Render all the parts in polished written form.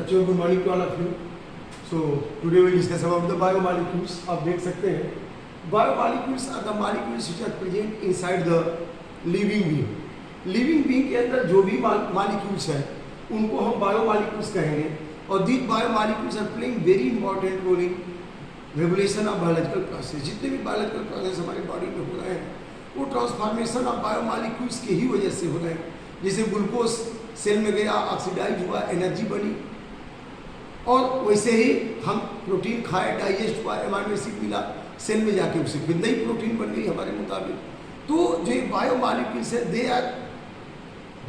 बच्चों good morning to all of you. So today we discuss about the biomolecules. आप देख सकते हैं biomolecules are the molecules which are present inside the living being. Living being के अंदर जो भी मॉलिक्यूल्स हैं उनको हम बायोमॉलिक्यूल्स कहेंगे, और these biomolecules are playing very important role in regulation of biological process. जितने भी बायोलॉजिकल प्रोसेस हमारे बॉडी में हो रहे हैं वो ट्रांसफॉर्मेशन ऑफ बायोमॉलिक्यूल्स की ही वजह से हो रहे हैं। जैसे ग्लूकोज सेल में गया, ऑक्सीडाइज हुआ, एनर्जी बनी, और वैसे ही हम प्रोटीन खाए, डाइजेस्ट हुआ, एमाइनो एसिड मिला सेल में जाके, उससे फिर नई प्रोटीन बन गई हमारे मुताबिक। तो जो बायोमॉलिक्यूल्स है they are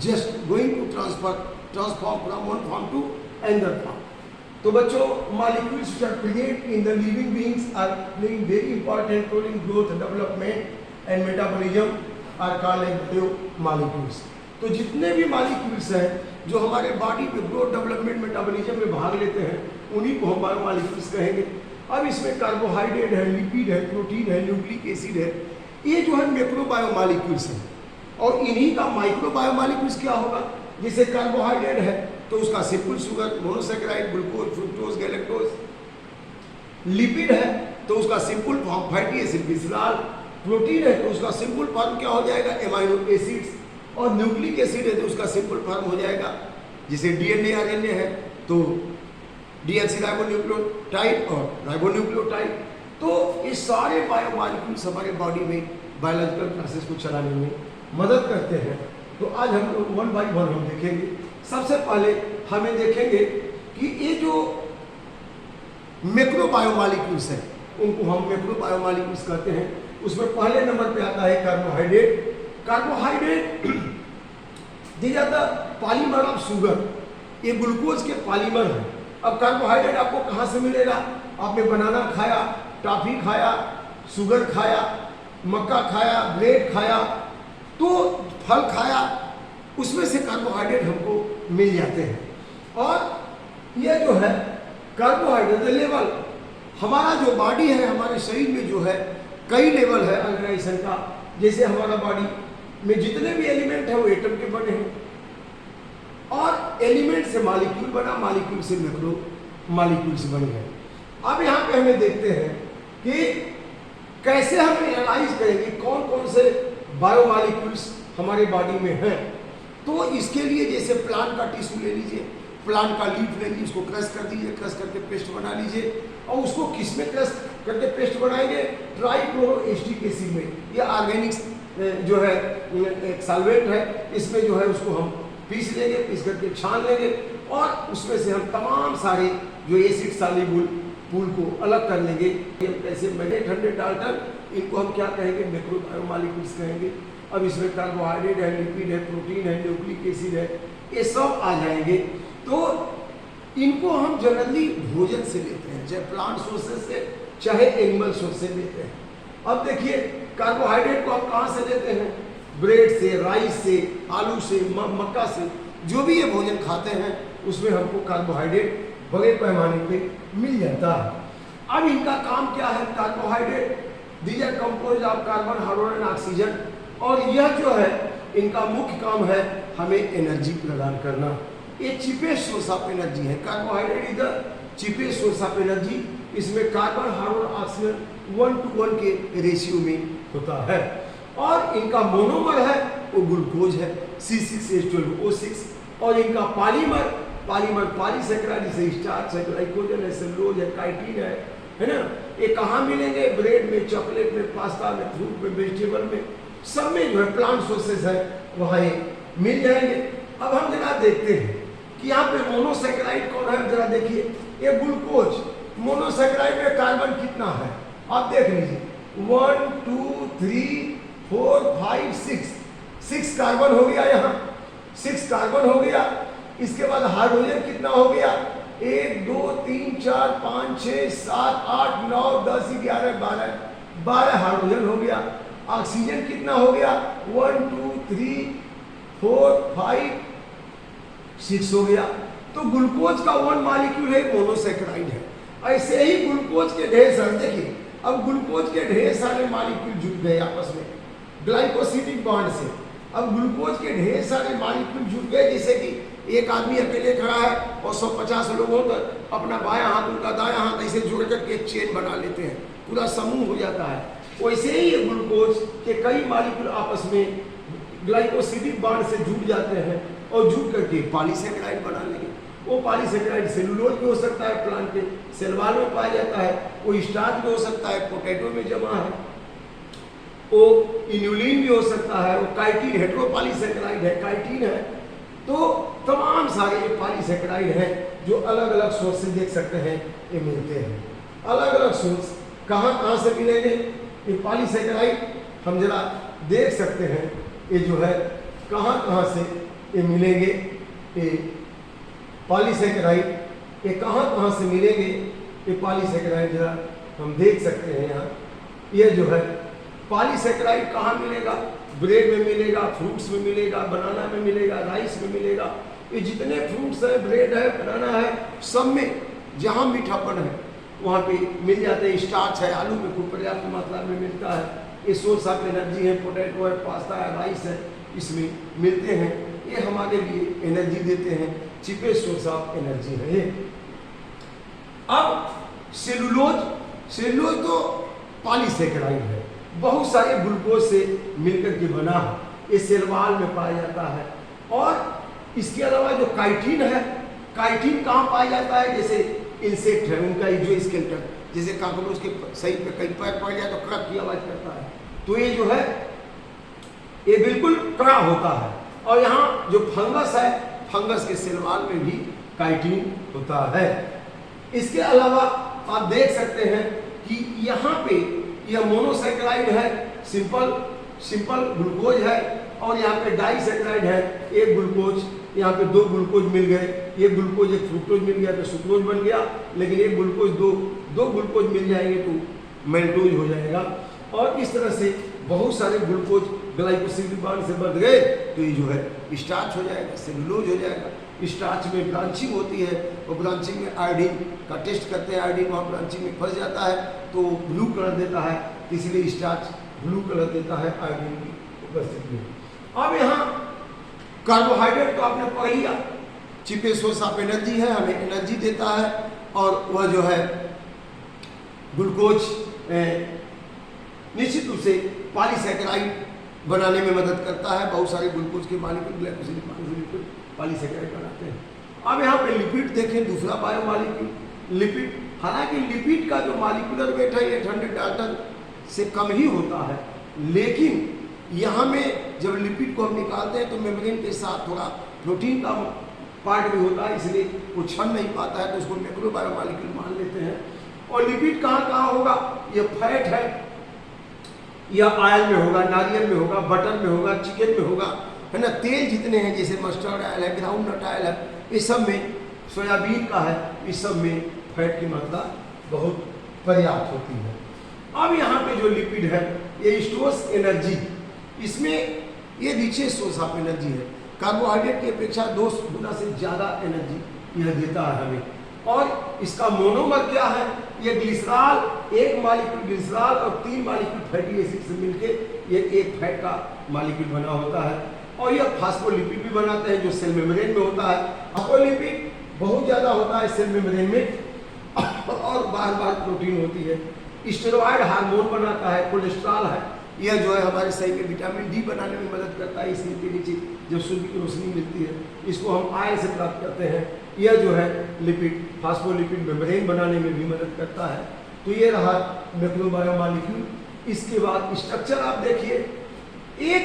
just going to transform from one form to another form. तो बच्चों, molecules which are present in the living beings are playing very important role in growth, development and metabolism are called as biomolecules. तो जितने भी molecules हैं जो हमारे body में growth, development, metabolism में भाग लेते हैं उन्हीं को हम बायोमॉलिक्यूल्स कहेंगे। अब इसमें कार्बोहाइड्रेट है, लिपिड है, प्रोटीन है, न्यूक्लिक एसिड है, ये जो है मैक्रो बायोमॉलिक्यूल्स हैं। और इन्हीं का माइक्रो बायोमॉलिक्यूल्स क्या होगा? जैसे कार्बोहाइड्रेट है तो उसका simple sugar, monosaccharide, glucose, fructose, galactose. Lipid है तो उसका simple form fatty acid, glycerol. Protein है तो उसका सिंपल फॉर्म क्या हो जाएगा? Amino acids. और न्यूक्लिक एसिड है तो उसका सिंपल फॉर्म हो जाएगा, जैसे डीएनए, आरएनए है तो डीऑक्सीराइबोन्यूक्लियोटाइड और राइबोन्यूक्लियोटाइड। तो ये सारे बायोमॉलिक्यूल्स हमारे बॉडी में बायोलॉजिकल प्रोसेस को चलाने में मदद करते हैं। तो आज हम लोग वन बाय वन हम देखेंगे। सबसे पहले हमें देखेंगे कि ये जो मैक्रो बायोमॉलिक्यूल्स हैं उनको हम मैक्रो बायोमॉलिक्यूल्स कहते हैं। उसमें पहले नंबर पे आता है कार्बोहाइड्रेट। कार्बोहाइड्रेट दिया जाता पॉलीमर ऑफ शुगर, ये ग्लूकोज के पॉलीमर है। अब कार्बोहाइड्रेट आपको कहाँ से मिलेगा? आपने बनाना खाया, टॉफी खाया, शुगर खाया, मक्का खाया, ब्रेड खाया, तो फल खाया, उसमें से कार्बोहाइड्रेट हमको मिल जाते हैं। और ये जो है कार्बोहाइड्रेट लेवल, हमारा जो बॉडी है, हमारे शरीर में जो है कई लेवल है ऑर्गेनाइजेशन का। जैसे हमारा बॉडी में जितने भी एलिमेंट है वो एटम के बने हैं, और एलिमेंट से मॉलिक्यूल बना, मॉलिक्यूल से मैक्रो मॉलिक्यूल्स बन गए। अब यहाँ पे हमें देखते हैं कि कैसे हम एनालाइज करेंगे कौन कौन से बायोमॉलिक्यूल्स हमारे बॉडी में हैं। तो इसके लिए जैसे प्लांट का टिश्यू ले लीजिए, प्लांट का लीफ ले लीजिए, उसको क्रश कर दीजिए, क्रश करके पेस्ट बना लीजिए। और उसको किस में क्रश करके पेस्ट बनाएंगे? ट्राइक्लोरोएस्टिक एसिड में। ये ऑर्गेनिक्स जो है एक सॉल्वेंट है, इसमें जो है उसको हम पीस लेंगे, पीस करके छान लेंगे, और उसमें से हम तमाम सारे जो एसिड सॉल्युबल पूल को अलग कर लेंगे। ऐसे मैंने ठंडे डालकर इनको हम क्या कहेंगे? मैक्रो बायोमॉलिक्यूल्स कहेंगे। अब इसमें कार्बोहाइड्रेट है, लिपिड है, प्रोटीन है, न्यूक्लिक एसिड है, ये सब आ जाएंगे। तो इनको हम जनरली भोजन से लेते हैं, चाहे प्लांट सोर्सेज से चाहे एनिमल सोर्स से लेते हैं। अब देखिए कार्बोहाइड्रेट को आप कहाँ से लेते हैं? ब्रेड से, राइस से, आलू से, मक्का से, जो भी ये भोजन खाते हैं उसमें हमको कार्बोहाइड्रेट बड़े पैमाने पे मिल जाता है। अब इनका काम क्या है? Carbohydrate these are composed of carbon, hydrogen, oxygen, और यह जो है इनका मुख्य काम है हमें एनर्जी प्रदान करना। ये चीपेस्ट सोर्स ऑफ एनर्जी है। Carbohydrate is the cheapest source of energy. इसमें कार्बन, हाइड्रोजन, ऑक्सीजन 1:1 के रेशियो में होता है। और इनका मोनोमर है वो ग्लूकोज है, C6H12O6। और इनका पॉलीमर पॉलीसेकेराइड, जैसे स्टार्च है, ग्लाइकोजन है, सेलुलोज है, काइटिन है ना। ये कहाँ मिलेंगे? ब्रेड में, चॉकलेट में, पास्ता में, फ्रूट में, वेजिटेबल में, सब में जो है प्लांट सोर्सेज है वहाँ ये मिल जाएंगे। अब हम जरा देखते हैं कि यहाँ पे मोनोसेकेराइड कौन है। जरा देखिए, ये ग्लूकोज। मोनोसेकेराइड में कार्बन कितना है आप देख लीजिए, 1 2 3 4 5 6 कार्बन हो गया। यहाँ 6 कार्बन हो गया। इसके बाद हाइड्रोजन कितना हो गया? 1 2 3 4 5 6 7 8 9 10 11 12 हाइड्रोजन हो गया। ऑक्सीजन कितना हो गया? 1 2 3 4 5 6 हो गया। तो ग्लूकोज का वन मॉलिक्यूल है, मोनोसेकेराइड है। ऐसे ही ग्लूकोज के ढेर सारे, देखिए अब ग्लूकोज के ढेर सारे मॉलिक्यूल जुड़ गए आपस में ग्लाइकोसिडिक बॉन्ड से। अब ग्लूकोज के ढेर सारे मॉलिक्यूल जुड़ गए, जैसे कि एक आदमी अकेले खड़ा है और 150 लोग हो तो अपना बायां हाथ उनका दायां हाथ ऐसे जोड़ करके एक चेन बना लेते हैं, पूरा समूह हो जाता है। वैसे ही ये ग्लूकोज के कई मॉलिक्यूल आपस में ग्लाइकोसिडिक बांड से जुड़ जाते हैं और जुड़ करके पॉलीसेकेराइड बना लेंगे। वो पॉलीसेकेराइड सेलुलोज भी हो सकता है, प्लांट के सेल वॉल में पाया जाता है, वो स्टार्च भी हो सकता है, पोटैटो में जमा है, वो इन्यूलिन भी हो सकता है, वो काइटिन हेटेरोपॉलीसेकेराइड है, काइटिन है। तो तमाम सारे ये पॉलीसेकेराइड हैं जो अलग अलग सोर्स से देख सकते हैं ये मिलते हैं। अलग अलग सोर्स कहाँ से मिलेंगे ये पॉलीसेकेराइड, हम जरा देख सकते हैं ये जो है कहाँ से ये मिलेंगे। ये पॉलीसेकेराइड ये कहाँ से मिलेंगे, ये पॉलीसेकेराइड जरा हम देख सकते हैं यहाँ। ये जो है पॉलीसेकेराइड कहाँ मिलेगा, ब्रेड में मिलेगा, फ्रूट्स में मिलेगा, बनाना में मिलेगा, राइस में मिलेगा। ये जितने फ्रूट्स है, ब्रेड है, बनाना है, सब में जहाँ मीठापन है वहाँ पे मिल जाते हैं। स्टार्च है, आलू में खूब पर्याप्त मात्रा में मिलता है। ये सोर्स ऑफ एनर्जी है, पोटैटो है, पास्ता है, राइस है, इसमें मिलते हैं। ये हमारे लिए एनर्जी देते हैं, चीपेस्ट सोर्स ऑफ एनर्जी है ये। अब सेलुलोज तो पॉलीसेकेराइड है, बहुत सारे ग्लूकोज से मिलकर के बना है, ये सेल वॉल में पाया जाता है। और इसके अलावा जो काइटिन है, काइटिन कहाँ पाया जाता है, जैसे इंसेक्ट है उनका जो स्केलेटन, जैसे काकरोच के सही पे कहीं पैर पड़ जाए तो क्रक की आवाज करता है, तो ये जो है ये बिल्कुल कड़ा होता है। और यहाँ जो फंगस है, फंगस के सेल वॉल में भी काइटिन होता है। इसके अलावा आप देख सकते हैं कि यहाँ पे यह मोनोसेकेराइड है, सिंपल ग्लूकोज है, और यहाँ पे डाइसेकेराइड है, एक ग्लूकोज, यहाँ पे दो ग्लूकोज मिल गए, एक ग्लूकोज एक फ्रुक्टोज मिल गया तो सुक्रोज बन गया, लेकिन एक ग्लूकोज दो ग्लूकोज मिल जाएंगे तो मेल्टोज हो जाएगा। और इस तरह से बहुत सारे ग्लूकोज ग्लाइकोसिडिक बांड से बंध गए तो ये जो है स्टार्च हो जाएगा, सेलुलोज हो जाएगा। स्टार्च में ब्रांचिंग होती है, और ब्रांचिंग में आयोडीन का टेस्ट करते हैं, आयोडीन वहाँ ब्रांचिंग में फंस जाता है तो ब्लू कलर देता है, इसलिए स्टार्च ब्लू कलर देता है आयोडीन की उपस्थिति में। अब यहाँ कार्बोहाइड्रेट तो आपने पढ़ लिया, चीपेस्ट सोर्स ऑफ एनर्जी है, हमें एनर्जी देता है, और वह जो है ग्लूकोज निश्चित रूप से पॉलीसेकेराइड बनाने में मदद करता है। बहुत सारे ग्लूकोज के मॉलिक्यूल ग्लाइकोसिडिक मॉलिक्यूल पॉलीसेकेराइड बनाते हैं। अब यहाँ पे लिपिड देखें, दूसरा बायोमॉलिक्यूल लिपिड। हालांकि लिपिड का जो मॉलिक्यूलर वेट है 800 डाल्टन से कम ही होता है, लेकिन यहाँ में जब लिपिड को हम निकालते हैं तो मेम्ब्रेन के साथ थोड़ा प्रोटीन का पार्ट भी होता है, इसलिए वो क्षण नहीं पाता है, तो उसको मैक्रो बायोमॉलिक्यूल मान लेते हैं। और लिपिड कहाँ होगा, ये फैट है, या ऑयल में होगा, नारियल में होगा, बटर में होगा, चिकन में होगा, है ना। तेल जितने हैं जैसे मस्टर्ड ऑयल है, ग्राउंड नट ऑयल है, इस सब में, सोयाबीन का है, इस सब में फैट की मात्रा बहुत पर्याप्त होती है। अब यहाँ पे जो लिपिड है ये स्टोर्स एनर्जी, इसमें ये नीचे सोर्स ऑफ एनर्जी है। कार्बोहाइड्रेट की अपेक्षा 2 गुना से ज़्यादा एनर्जी यह देता है हमें। और इसका मोनोमर क्या है, ये ग्लिसरॉल, एक मॉलिक्यूल ग्लिसरॉल और 3 मॉलिक्यूल फैटी एसिड से मिलके ये एक फैट का मॉलिक्यूल बना होता है। और यह फास्फोलिपिड भी बनाते हैं जो सेल मेम्ब्रेन में होता है। फास्फोलिपिड बहुत ज़्यादा होता है सेल मेम्ब्रेन में, और बार प्रोटीन होती है। स्टेरॉयड हार्मोन बनाता है, कोलेस्ट्रॉल है, यह जो है हमारे शरीर में विटामिन डी बनाने में मदद करता है। इसलिए के नीचे जब सूर्य की रोशनी मिलती है इसको हम आयल से प्राप्त करते हैं। यह जो है लिपिड, फास्फोलिपिड मेम्ब्रेन बनाने में भी मदद करता है। तो ये रहा मैक्रोबायोमॉलिक्यूल। इसके बाद स्ट्रक्चर आप देखिए, एक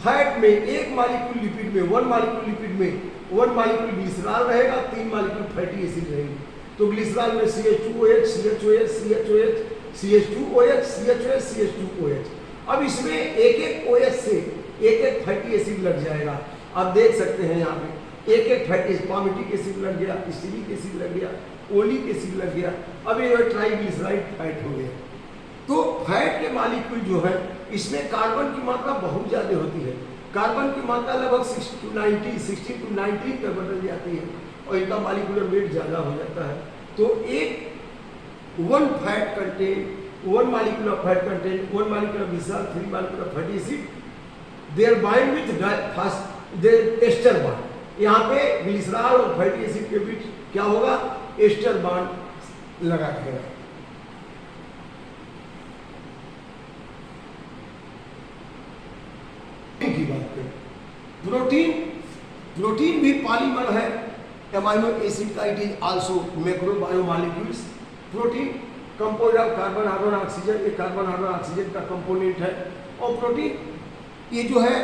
फैट में, एक मॉलिक्यूल लिपिड में, 1 मॉलिक्यूल लिपिड में 1 मॉलिक्यूल ग्लिसरॉल रहेगा, 3 मॉलिक्यूल फैटी एसिड रहेंगे। तो ग्लिसरॉल में CH2OH, CHOH, CHOH, CH2OH, CHOH, CH2OH। अब इसमें एक OH से एक फैटी एसिड लग जाएगा। आप देख सकते हैं यहाँ पे एक फैटी, पामिटिक एसिड लग गया, स्टीरिक एसिड लग गया, ओलिक एसिड लग गया। अब ये ट्राइग्लिसराइड फैट हो गया। तो फैट के मॉलिक्यूल जो है इसमें कार्बन की मात्रा बहुत ज़्यादा होती है। कार्बन की मात्रा लगभग 16 to 19 तक बदल जाती है, और इनका मॉलिक्यूलर वेट ज़्यादा हो जाता है। तो एक 1 fat content, 1 molecule of fat contain 1 molecule of glycerol, 3 molecule of fatty acid. They are bind with their ester bond. यहाँ पे ग्लिसरॉल और फैटी एसिड के बीच क्या होगा, एस्टर बॉन्ड लगा रहेगा। की बात करें, प्रोटीन भी पॉलीमर है एमाइनो एसिड का। It is also macro biomolecules. Protein composed of carbon argon oxygen, ये कार्बन आर्गन ऑक्सीजन का कंपोनेंट है। और प्रोटीन ये जो है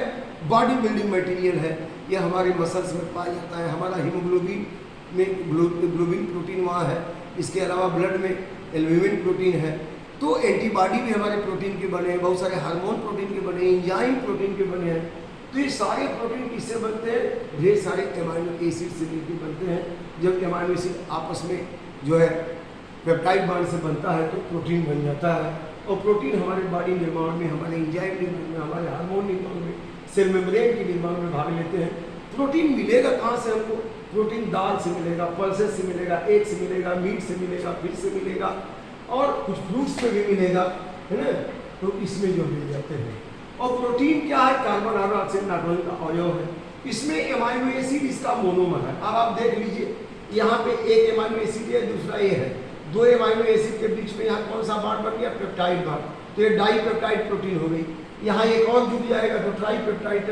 बॉडी बिल्डिंग मटेरियल है, ये हमारे मसल्स में पाया जाता है। हमारा हीमोग्लोबिन में ग्लोबिन प्रोटीन वहाँ है। इसके अलावा ब्लड में एल्ब्यूमिन प्रोटीन है। तो एंटीबॉडी भी हमारे प्रोटीन के बने हैं, बहुत सारे हार्मोन प्रोटीन के बने हैं, एंजाइम प्रोटीन के बने हैं। तो ये सारे प्रोटीन किससे बनते हैं, ढेर सारे एमाइनो एसिड से मिलकर बनते हैं। जब एमाइनो एसिड आपस में जो है पेप्टाइड बॉन्ड से बनता है तो प्रोटीन बन जाता है। और प्रोटीन हमारे बॉडी निर्माण में, हमारे एंजाइम निर्माण में, हमारे हार्मोन निर्माण में, सेल मेम्ब्रेन के निर्माण में भाग लेते हैं। प्रोटीन मिलेगा कहाँ से हमको, प्रोटीन दाल से मिलेगा, पल्सेस से मिलेगा, एग से मिलेगा, मीट से मिलेगा, फिश से मिलेगा और कुछ फ्रूट्स में भी मिलेगा, है ना। तो इसमें जो मिल जाते हैं। और प्रोटीन क्या है, कार्बन आर्गन ऑक्सीजन नाइट्रोजन का अवयव है। इसमें एमाइनो एसिड इसका मोनोमर है। अब आप देख लीजिए, यहाँ पे एक एमाइनो एसिड है, दूसरा ये है। दो एमाइनो एसिड के बीच में यहाँ कौन सा बॉन्ड बन गया, पेप्टाइड बॉन्ड। तो ये डाईपेप्टाइड प्रोटीन हो गई। यहाँ एक और जुड़ जाएगा तो ट्राईपेप्टाइड,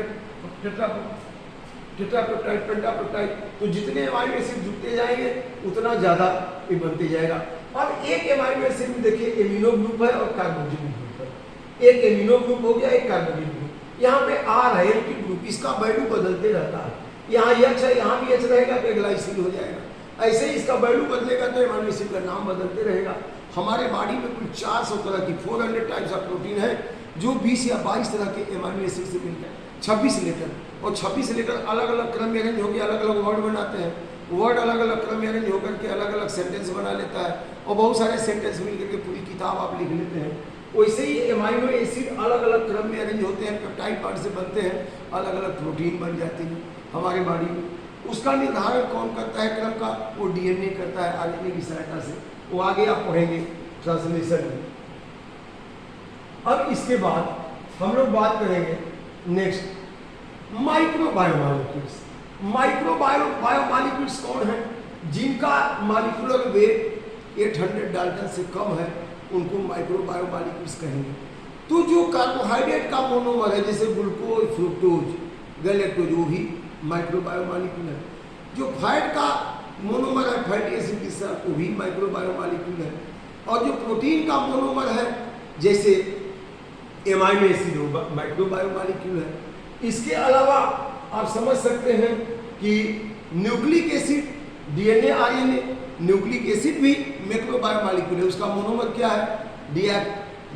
टेट्रापेप्टाइड, पेंटापेप्टाइड। तो जितने एमाइनो एसिड जुड़ते जाएंगे उतना ज़्यादा ये बनते जाएगा। अब एक एमाइनो एसिड में देखिए एमिनो ग्रुप है और कार्बोक्सिलिक ग्रुप है। एक एमिनो ग्रुप हो गया, एक कार्बोक्सिलिक ग्रुप। यहाँ पे आर है एल्किल ग्रुप, इसका वैल्यू बदलते रहता है। यहाँ एच है, यहाँ भी एच रहेगा तो ग्लाइसिन हो जाएगा। ऐसे ही इसका वैल्यू बदलेगा तो एमाइनो एसिड का नाम बदलते रहेगा। हमारे बॉडी में कुल 400 तरह की 400 टाइप्स ऑफ प्रोटीन है, जो 20 या 22 तरह के एमाइनो एसिड से मिलकर 26 लेटर। और 26 लेटर अलग अलग क्रम में अरेंज होकर अलग अलग वर्ड बनाते हैं। वर्ड अलग अलग क्रम में अरेंज होकर के अलग अलग सेंटेंस बना लेता है। और बहुत सारे सेंटेंस मिल करके पूरी किताब आप लिख लेते हैं। वैसे ही एमाइनो एसिड अलग अलग क्रम में अरेंज होते हैं, पेप्टाइड बॉन्ड से बनते हैं, अलग अलग प्रोटीन बन जाते हैं हमारे बॉडी में। उसका निर्धारण कौन करता है क्रम का, वो डीएनए करता है आरएनए की सहायता से। वो आगे आप पढ़ेंगे ट्रांसलेशन में। अब इसके बाद हम लोग बात करेंगे नेक्स्ट माइक्रोबायोमॉलिक्यूल्स। माइक्रोबायोमॉलिक्यूल्स कौन है, जिनका मॉलिक्यूलर वेट 800 डाल्टन से कम है, उनको माइक्रोबायोमॉलिक्यूल्स कहेंगे। तो जो कार्बोहाइड्रेट का मोनोमर है, जैसे ग्लूकोज, फ्रुक्टोज, गैलेक्टोज, वो भी माइक्रोबायोमॉलिक्यूल है। जो फैट का मोनोमर है, फैटी एसिड के साथ, वो भी माइक्रोबायोमॉलिक्यूल है। और जो प्रोटीन का मोनोमर है, जैसे एमाइनो एसिड, वो माइक्रोबायोमॉलिक्यूल है। इसके अलावा आप समझ सकते हैं कि nucleic acid, DNA, RNA, nucleic acid भी मैक्रोबायोमॉलिक्यूल है। उसका मोनोमर क्या है,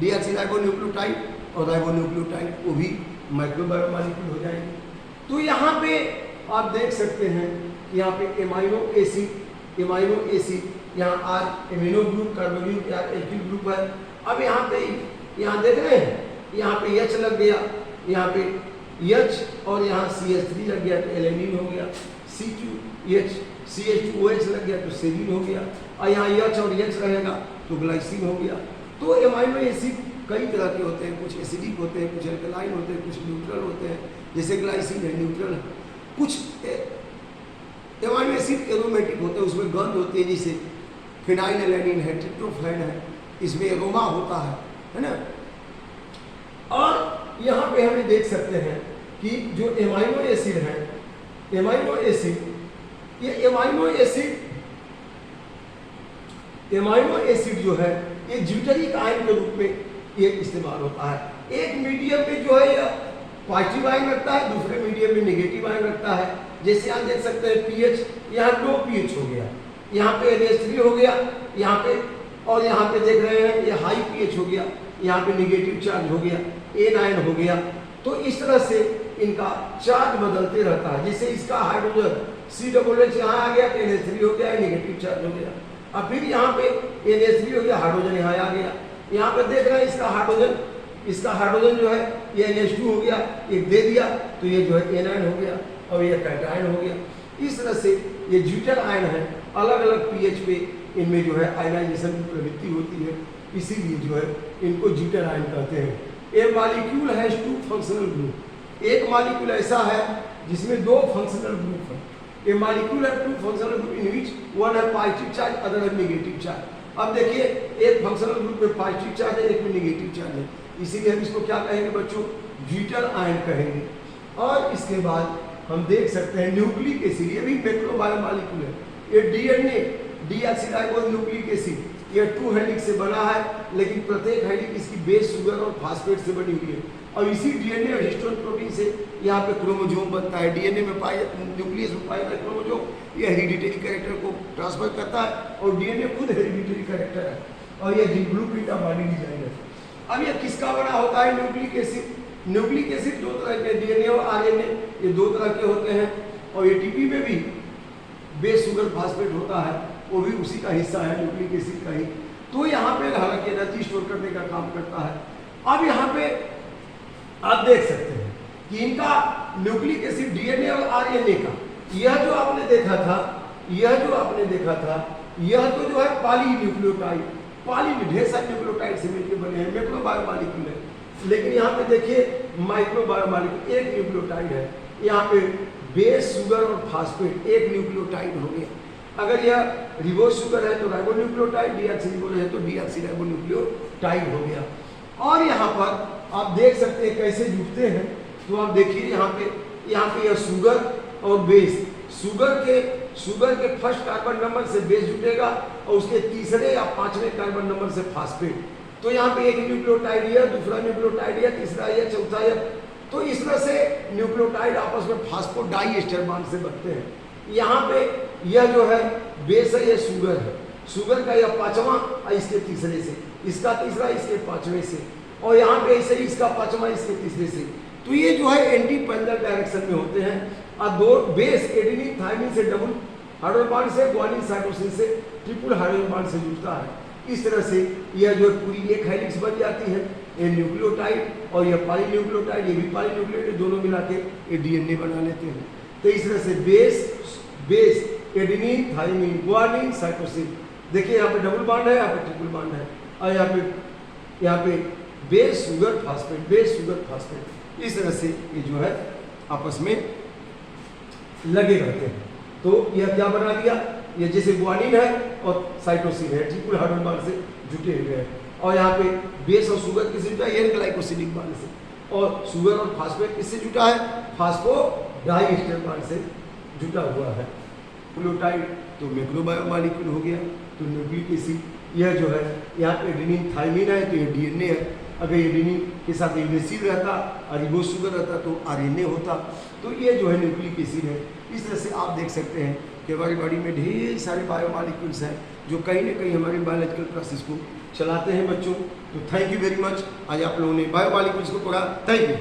डीऑक्सीराइबोन्यूक्लियोटाइड, और राइबोन्यूक्लियोटाइड, वो भी माइक्रोबायोमॉलिक्यूल हो जाएंगे। तो यहाँ पे आप देख सकते हैं, यहाँ पे एमाइनो एसिड, यहाँ आर एमिनो ग्रुप, कार्बोक्सिलिक या एल्किल ग्रुप है। अब यहाँ पे यहाँ देख रहे हैं, यहाँ पे H लग गया, यहाँ पे H और यहाँ CH3 लग गया तो एलेनिन हो गया। C2H CH2OH लग गया तो सेरीन हो गया। और यहाँ H और H रहेगा तो ग्लाइसिन हो गया। तो एमाइनो एसिड कई तरह के होते हैं, कुछ एसिडिक होते हैं, कुछ एल्कलाइन होते हैं, कुछ न्यूट्रल होते हैं। जैसे ग्लाइसिन है, न्यूट्रल है। कुछ एमाइनो एसिड एरोमेटिक होते हैं, उसमें गंध होती है, जैसे फिनाइलएलेनिन है, ट्रिप्टोफैन है, इसमें एरोमा होता है ना। और यहाँ पे हमें देख सकते हैं कि जो एमाइनो एसिड है, एमाइनो एसिड जो है ये ज्यूटेरिक आयन के रूप में ये इस्तेमाल होता है। एक मीडियम में जो है ये पॉजिटिव आयन रखता है, दूसरे मीडियम में नेगेटिव आयन रखता है। जैसे आप देख सकते हैं पीएच, यहाँ लो पीएच हो गया, यहाँ पे NH3 हो गया, यहाँ पे, और यहाँ पे देख रहे हैं ये हाई पीएच हो गया, यहाँ पे नेगेटिव चार्ज हो गया, एनायन हो गया। तो इस तरह से इनका चार्ज बदलते रहता है। जैसे इसका हाइड्रोजन COOH यहाँ आ गया तो NH3 हो गया, नेगेटिव चार्ज हो गया। अब फिर यहाँ पे NH3 हो गया, हाइड्रोजन यहाँ आ गया। यहाँ पे देख रहे हैं इसका हाइड्रोजन जो है ये NH2 हो गया, एक दे दिया तो ये जो है एनायन हो गया और ये कैटायन हो गया। इस तरह से ये ज्यूटर आयन है, अलग अलग पीएच पे इनमें जो है आयनाइजेशन की प्रवृत्ति होती है, इसीलिए जो है इनको ज्यूटर आयन कहते हैं। ए मॉलिक्यूल हैज 2 फंक्शनल ग्रुप। एक मॉलिक्यूल ऐसा है जिसमें 2 फंक्शनल ग्रुप है। A molecule have two functional group in which one have positive charge, other have negative charge. अब देखिए एक फंक्शनल ग्रुप में पॉजिटिव चार्ज है, एक में नेगेटिव चार्ज है, इसीलिए हम इसको क्या कहेंगे बच्चों, ड्यूटल आयन कहेंगे। और इसके बाद हम देख सकते हैं न्यूक्लिक एसिड, ये भी मैक्रोबायोमॉलिक्यूल है। ये डीएनए डीऑक्सीराइबोज न्यूक्लिक एसिड, ये 2 हेलिक्स से बना है, लेकिन प्रत्येक हेलिक्स इसकी बेस शुगर और फास्फेट से बनी हुई है। और इसी डीएनए और हिस्टोन प्रोटीन से यहाँ पे क्रोमोसोम बनता है। डीएनए में पाया न्यूक्लियस में पाया गया क्रोमोसोम ये हेरिडिटरी कैरेक्टर को ट्रांसफर करता है, और डीएनए खुद हेरिडिटरी कैरेक्टर है, और ये ब्लूप्रिंट ऑफ बॉडी डिजाइन है। अब ये किसका बना होता है न्यूक्लिक एसिड? न्यूक्लिक एसिड दो तरह के, डीएनए और आरएनए, ये दो तरह के होते हैं। और एटीपी में भी बेस शुगर फास्फेट होता है, वो भी उसी का हिस्सा है, न्यूक्लिक एसिड का ही। तो यहाँ पे हालांकि एनर्जी स्टोर करने का काम करता है। अब यहाँ पे आप देख सकते हैं कि इनका न्यूक्लिक एसिड डीएनए और आरएनए का यह जो आपने देखा था, यह तो जो है पॉलीन्यूक्लियोटाइड, पॉली में ढेर सारे न्यूक्लियोटाइड से मिलकर बने हैं, मैक्रोबायोमॉलिक्यूल है। लेकिन यहाँ पे देखिए माइक्रोबायोमॉलिक्यूल, एक न्यूक्लियोटाइड है। यहाँ पे बेस शुगर और फास्फेट एक न्यूक्लियोटाइड हो गया। अगर यह रिबोस शुगर है तो राइबोन्यूक्लियोटाइड, डीऑक्सीरिबोस है तो डीऑक्सीराइबोन्यूक्लियोटाइड हो गया। और यहाँ पर आप देख सकते हैं कैसे जुड़ते हैं, तो आप देखिए यहाँ पे यह शुगर और बेस, शुगर के फर्स्ट कार्बन नंबर से बेस जुटेगा और उसके तीसरे या पांचवें कार्बन नंबर से फास्फेट। तो यहाँ पे एक न्यूक्लियोटाइड है, दूसरा न्यूक्लियोटाइड है, तीसरा है, चौथा है। तो इस तरह से न्यूक्लियोटाइड आपस में फास्फोडाइएस्टर बॉन्ड से बनते हैं। यहाँ पे यह जो है बेस है, यह शुगर है, शुगर का यह पांचवा और इसके तीसरे से, इसका तीसरा इसके पांचवें से, और यहाँ पे ऐसे ही इसका पांचवा इसके तीसरे से। तो ये जो है एंटी पैरेलल डायरेक्शन में होते हैं। और दो बेस एडेनिन थायमिन से डबल हाइड्रोजन बॉन्ड से, ग्वानिन साइटोसिन से ट्रिपल हाइड्रोजन बॉन्ड से जुड़ता है। इस तरह से यह जो पूरी एक हेलिक्स बन जाती है, ये न्यूक्लियोटाइड और यह पॉलीन्यूक्लियोटाइड, ये भी पॉलीन्यूक्लियोटाइड, दोनों मिला के ये डीएनए बना लेते हैं। तो इस तरह से base adenine thymine guanine cytosine, देखिए यहाँ पे डबल बॉन्ड है, यहाँ पे ट्रिपल बॉन्ड है, और यहाँ पे बेस शुगर फास्फेट, इस तरह से ये जो है आपस में लगे रहते हैं। तो यह क्या बना दिया, ये जैसे ग्वानिन है और साइटोसिन है, ट्रिपल हाइड्रोजन बॉन्ड से जुटे हुए हैं। और यहाँ पे बेस और शुगर किससे जुटा है, एन ग्लाइकोसिडिक बॉन्ड से, और शुगर और फास्फेट किससे जुटा है, फास्फोडाइएस्टर बॉन्ड से जुटा हुआ है। न्यूक्लियोटाइड तो मैक्रोबायोमॉलिक्यूल हो गया। तो न्यूक्लिक एसिड यह जो है, यहाँ पे एडेनिन थायमिन है तो ये डीएनए है। अगर एडेनिन के साथ यूरेसिल रहता और रिबोस शुगर रहता तो आरएनए होता। तो ये जो है न्यूक्लिक एसिड है। इस तरह से आप देख सकते हैं कि हमारी बॉडी में ढेर सारे बायोमॉलिक्यूल्स हैं जो कहीं ना कहीं हमारे बायोलॉजिकल प्रोसेस को चलाते हैं बच्चों। तो थैंक यू वेरी मच, आज आप लोगों ने बायोमॉलिक्यूल्स को पढ़ा। Thank you.